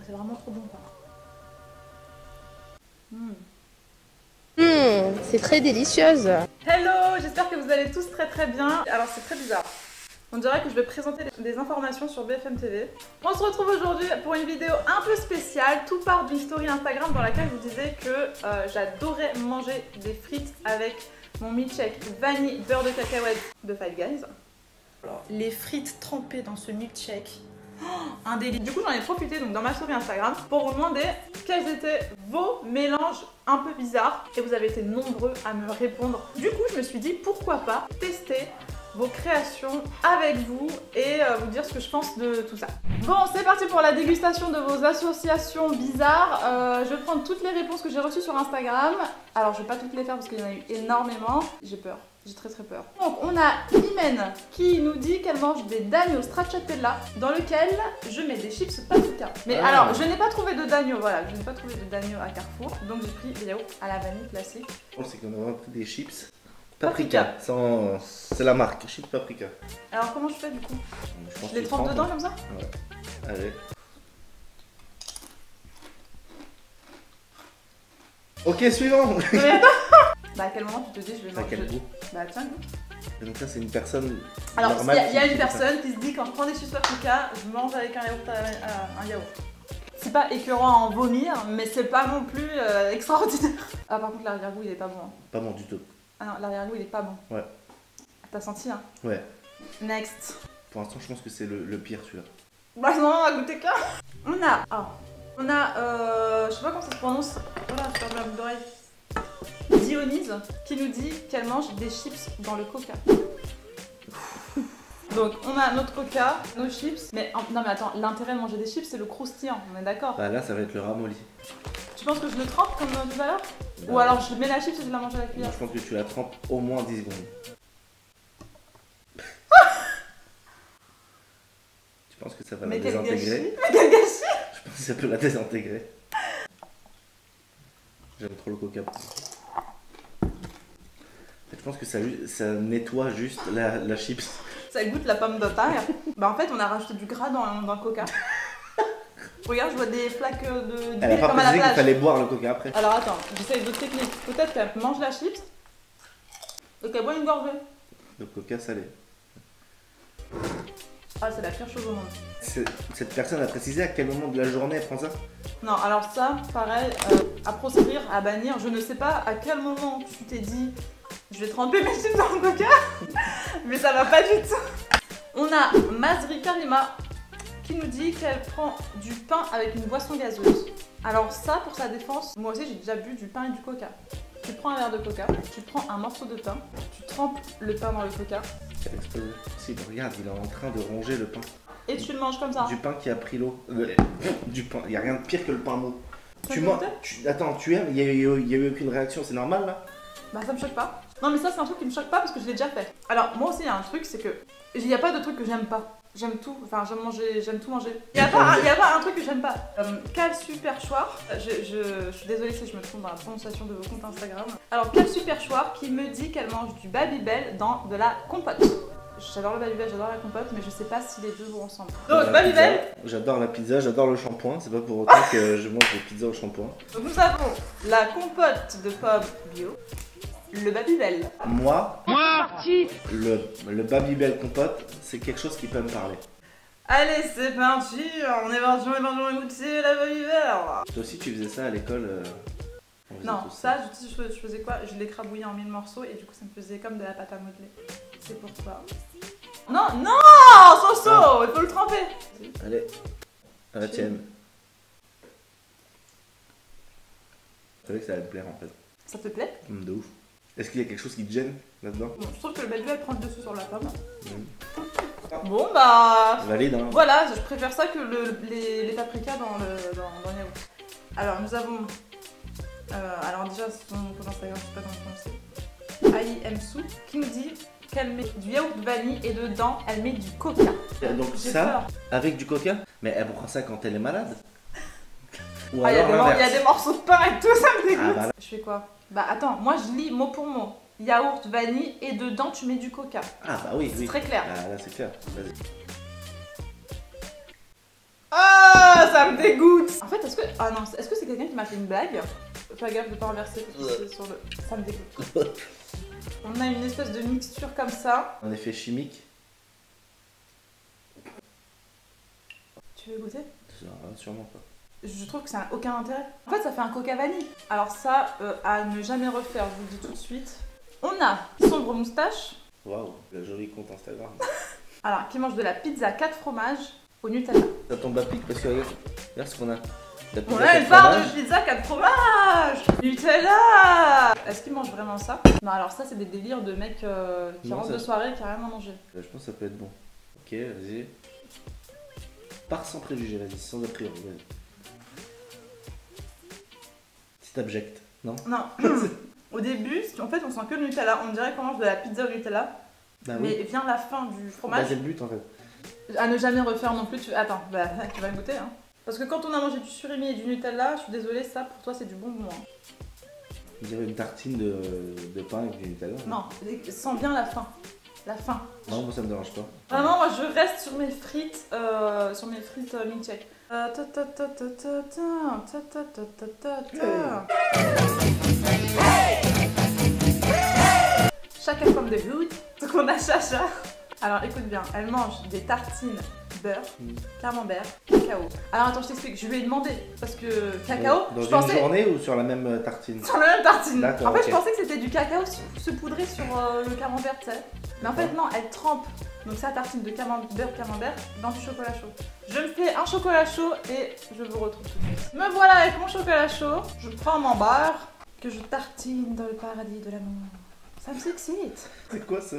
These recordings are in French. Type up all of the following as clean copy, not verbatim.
c'est vraiment trop bon quoi. C'est très délicieuse. Hello, j'espère que vous allez tous très bien. Alors c'est très bizarre. On dirait que je vais présenter des informations sur BFM TV. On se retrouve aujourd'hui pour une vidéo un peu spéciale. Tout part d'une story Instagram dans laquelle je vous disais que j'adorais manger des frites avec mon milkshake vanille beurre de cacahuète de Five Guys. Alors, les frites trempées dans ce milkshake, un délit. Du coup j'en ai profité donc dans ma story Instagram pour vous demander quels étaient vos mélanges un peu bizarres et vous avez été nombreux à me répondre. Du coup je me suis dit pourquoi pas tester vos créations avec vous et vous dire ce que je pense de tout ça. Bon, c'est parti pour la dégustation de vos associations bizarres. Je vais prendre toutes les réponses que j'ai reçues sur Instagram. Alors je vais pas toutes les faire parce qu'il y en a eu énormément. J'ai peur. J'ai très peur. Donc on a Imen qui nous dit qu'elle mange des d'agneau stracciatella dans lequel je mets des chips paprika. Mais alors je n'ai pas trouvé de d'agneau, voilà, je n'ai pas trouvé de d'agneau à Carrefour, donc j'ai pris des yaourts à la vanille classique. C'est qu'on a vraiment pris des chips paprika. C'est la marque, chips paprika. Alors comment je fais du coup? Je les trempe dedans comme ça? Ouais. Allez. Ok, suivant. Mais attends. Bah à quel moment tu te dis je vais manger? Quel goût? Bah tiens, goût. Et donc là c'est une personne. Alors normale il y a une personne qui se dit quand je prends des chips paprika, je mange avec un yaourt un yaourt. C'est pas écœurant à en vomir, mais c'est pas non plus extraordinaire. Ah par contre l'arrière-goût il est pas bon. Hein. Pas bon du tout. Ah non, l'arrière-goût il est pas bon. Ouais. T'as senti hein? Ouais. Next. Pour l'instant je pense que c'est le pire celui-là. Bah non, on a goûté qu'un. On a, je sais pas comment ça se prononce. Voilà, je perds ma boucle d'oreille. Dionys qui nous dit qu'elle mange des chips dans le coca. Donc on a notre coca, nos chips, mais non mais attends, l'intérêt de manger des chips c'est le croustillant, on est d'accord? Bah là ça va être le ramolli. Tu penses que je le trempe comme tout à l'heure? Ou alors je mets la chips et je la mange à la cuillère? Je pense que tu la trempes au moins 10 secondes. Tu penses que ça va la désintégrer? Mais quel gâchis! Je pense que ça peut la désintégrer. J'aime trop le coca. Je pense que ça nettoie juste la chips. Ça goûte la pomme de terre. Bah en fait on a rajouté du gras dans le coca. Regarde, je vois des flaques d'huile Elle a pas comme à la précisé plage. qu'il fallait boire le coca après. Alors attends, j'essaye d'autres techniques. Peut-être qu'elle mange la chips et qu'elle boit une gorgée. Le coca salé. Ah c'est la pire chose au monde. Cette personne a précisé à quel moment de la journée elle prend ça? Non, alors ça, pareil, à proscrire, à bannir. Je ne sais pas à quel moment tu t'es dit je vais tremper mes chips dans le coca, mais ça va pas du tout. On a Mazri Karima qui nous dit qu'elle prend du pain avec une boisson gazeuse. Alors ça, pour sa défense, moi aussi j'ai déjà bu du pain et du coca. Tu prends un verre de coca, tu prends un morceau de pain, tu trempes le pain dans le coca. Ça a explosé. Si, regarde, il est en train de ronger le pain. Et tu le manges comme ça. Du pain qui a pris l'eau. Du pain, il n'y a rien de pire que le pain mou. Attends, tu aimes? Il n'y a eu aucune réaction, c'est normal là? Bah ça me choque pas. Non mais ça c'est un truc qui me choque pas parce que je l'ai déjà fait. Alors moi aussi il y a un truc, c'est que il n'y a pas de truc que j'aime pas. J'aime tout, enfin j'aime tout manger. Il n'y a pas un truc que j'aime pas. Quel super choix. Je suis désolée si je me trompe dans la prononciation de vos comptes Instagram. Alors quel super choix qui me dit qu'elle mange du Babybel dans de la compote. J'adore le Babybel, j'adore la compote, mais je sais pas si les deux vont ensemble. Donc Babybel. J'adore la pizza, j'adore le shampoing, c'est pas pour autant que je mange des pizzas au shampoing. Donc nous avons la compote de pommes bio. Le Babybel. Moi, le Babybel compote, c'est quelque chose qui peut me parler. Allez, c'est parti, on est parti goûter la Babybel. Toi aussi, tu faisais ça à l'école? Non, ça, je faisais quoi? Je l'écrabouillais en 1000 morceaux et du coup, ça me faisait comme de la pâte à modeler. C'est pour ça. Non, non, Soso, il faut le tremper. Allez, à la tienne. Je savais que ça allait te plaire en fait. Ça te plaît? De ouf. Est-ce qu'il y a quelque chose qui te gêne là-dedans? Bon, je trouve que le Babybel prend le dessus sur la pomme. Bon bah... Valide hein. Voilà, je préfère ça que les paprikas dans le yaourt. Alors nous avons... alors déjà son compte Instagram, je sais pas comment prononcer. Aïemsou qui nous dit qu'elle met du yaourt vanille et dedans elle met du coca. Donc ça, avec du coca? Mais elle prend ça quand elle est malade? Ou il y a des morceaux de pain et tout, ça me dégoûte. Bah. Je fais quoi? Bah attends, moi je lis mot pour mot. Yaourt, vanille et dedans tu mets du coca. Ah bah oui, c'est très clair. Ah là c'est clair, vas-y. Ah, ça me dégoûte. En fait, est-ce que... Ah non, est-ce que c'est quelqu'un qui m'a fait une blague? Fais gaffe de pas renverser parce que c'est sur le... Ça me dégoûte. On a une espèce de mixture comme ça. Un effet chimique. Tu veux goûter? Sûrement pas. Je trouve que ça n'a aucun intérêt. En fait, ça fait un coca vanille. Alors ça, à ne jamais refaire, je vous le dis tout de suite. On a Sombre Moustache. Waouh, la jolie compte Instagram. Alors, qui mange de la pizza 4 fromages au Nutella. Ça tombe à pic parce que regarde ce qu'on a. On a une part de pizza 4 fromages Nutella. Est-ce qu'ils mangent vraiment ça? Non, alors ça, c'est des délires de mecs qui rentrent de soirée et qui n'ont rien à manger. Je pense que ça peut être bon. Ok, vas-y. Pars sans préjugés, vas-y, sans a priori, vas-y. Si t'abjectes, non? Non. Au début, en fait, on sent que le Nutella. On dirait qu'on mange de la pizza au Nutella. Bah mais oui. vient la fin du fromage. Bah, c'est le but en fait. À ne jamais refaire non plus. Attends, bah, tu vas le goûter. Hein. Parce que quand on a mangé du surimi et du Nutella, je suis désolée, ça pour toi c'est du bonbon. Hein. On dirait une tartine de pain avec du Nutella. Non, sens bien la fin. La fin. Non, moi ça me dérange pas. Vraiment, moi je reste sur mes frites milkshake. Chacun comme des hood. Donc on a Chacha. Alors écoute bien, elle mange des tartines beurre, camembert, cacao. Alors attends, je t'explique, je lui ai demandé parce que cacao, dans je une pensais journée ou sur la même tartine? sur la même tartine. En fait, okay. Je pensais que c'était du cacao saupoudré sur le camembert, tu sais. Mais en fait non, elle trempe donc sa tartine de beurre camembert dans du chocolat chaud. Je me fais un chocolat chaud et je vous retrouve tout de suite. Me voilà avec mon chocolat chaud. Je prends mon beurre que je tartine dans le paradis de l'amour. Ça me excite. C'est quoi ça?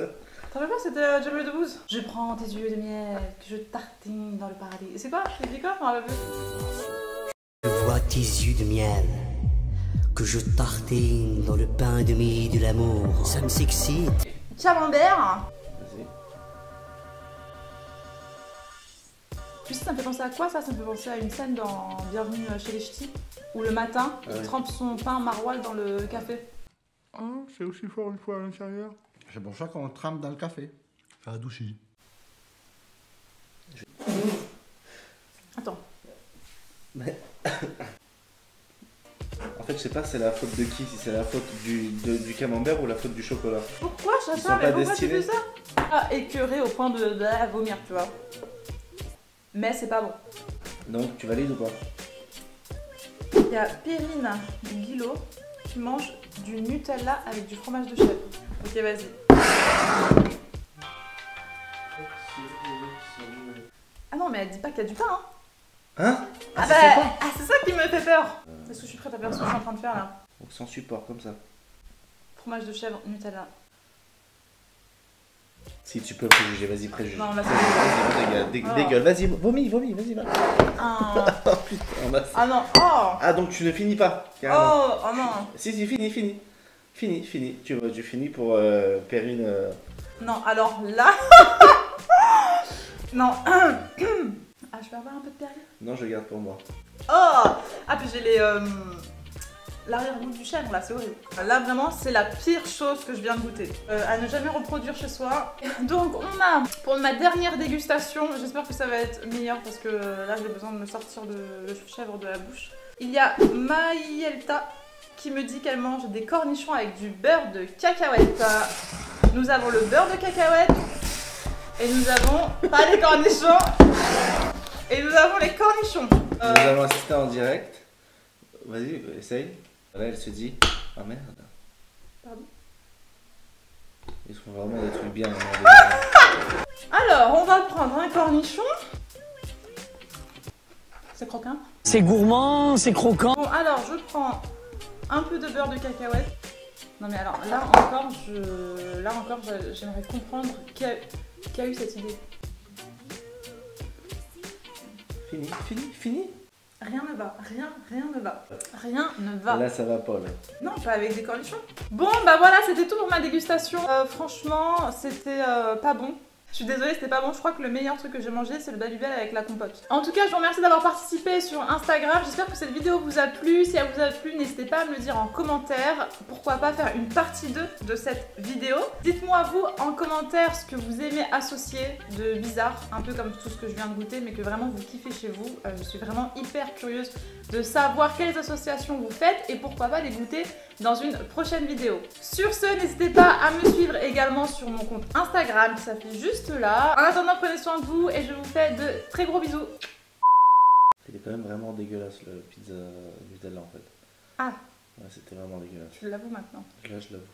T'en veux pas, c'était Jamel Debbouze. Je prends tes yeux de miel, que je tartine dans le paradis. C'est quoi? Il dit quoi? Je vois tes yeux de miel, que je tartine dans le pain de mie de l'amour. Ça me s'excite. Camembert. Vas-y. Tu sais, ça me fait penser à quoi ça? Ça me fait penser à une scène dans Bienvenue chez les Ch'tis, où le matin, il trempe son pain maroilles dans le café. Oh, c'est aussi fort une fois à l'intérieur. C'est pour ça qu'on le trempe dans le café. Ça adoucit. Attends. Mais... en fait, je sais pas, c'est la faute de qui? Si c'est la faute du camembert ou la faute du chocolat? Pourquoi, Chacha? Mais pourquoi tu fais ça? Ah, écœuré au point de vomir, tu vois. Mais c'est pas bon. Donc, tu valides ou pas? Il y a Perrine Guillot qui mange du Nutella avec du fromage de chèvre. Ok, vas-y. Ah non, mais elle dit pas qu'il y a du pain, hein. Hein? Ah bah, c'est ça qui me fait peur. Est-ce que je suis prête à faire ce que je suis en train de faire là? Donc sans support, comme ça. Fromage de chèvre, Nutella. Si tu peux préjuger, vas-y, préjuge. Non, là Vas-y, dégueule, vas-y, vomis, vas-y, va. Oh putain, ah non, oh. Ah, donc tu ne finis pas, carrément. Oh non. Si, finis. Tu finis pour Perrine. Non, alors là. Non. Ah, je peux avoir un peu de Perrine? Non, je garde pour moi. Oh. Ah, puis j'ai l'arrière-goût du chèvre là, c'est horrible. Là vraiment c'est la pire chose que je viens de goûter. À ne jamais reproduire chez soi. Donc on a, pour ma dernière dégustation, j'espère que ça va être meilleur parce que là j'ai besoin de me sortir le chèvre de la bouche. Il y a Maïelta qui me dit qu'elle mange des cornichons avec du beurre de cacahuète. Nous avons le beurre de cacahuète et nous avons pas les cornichons et nous avons les cornichons. Nous allons assister en direct. Vas-y, essaye. Là, elle se dit, ah merde. Pardon. Ils font vraiment des trucs bien. Alors, on va prendre un cornichon. C'est croquant. C'est gourmand, c'est croquant. Bon, alors, je prends un peu de beurre de cacahuète. Non mais alors, là encore, j'aimerais comprendre qui a eu cette idée. Fini. Rien ne va, rien ne va. Rien ne va. Là, ça va pas, là. Non, pas avec des cornichons. Bon, bah voilà, c'était tout pour ma dégustation. Franchement, c'était pas bon. Je suis désolée, c'était pas bon. Je crois que le meilleur truc que j'ai mangé, c'est le Babybel avec la compote. En tout cas, je vous remercie d'avoir participé sur Instagram. J'espère que cette vidéo vous a plu. Si elle vous a plu, n'hésitez pas à me le dire en commentaire. Pourquoi pas faire une partie 2 de cette vidéo. Dites-moi vous en commentaire ce que vous aimez associer de bizarre, un peu comme tout ce que je viens de goûter, mais que vraiment vous kiffez chez vous. Je suis vraiment hyper curieuse de savoir quelles associations vous faites et pourquoi pas les goûter dans une prochaine vidéo. Sur ce, n'hésitez pas à me suivre également sur mon compte Instagram qui s'affiche juste là. En attendant, prenez soin de vous et je vous fais de très gros bisous. Il est quand même vraiment dégueulasse le pizza Nutella en fait. Ah. Ouais, c'était vraiment dégueulasse. Tu l'avoues maintenant. Là, je l'avoue.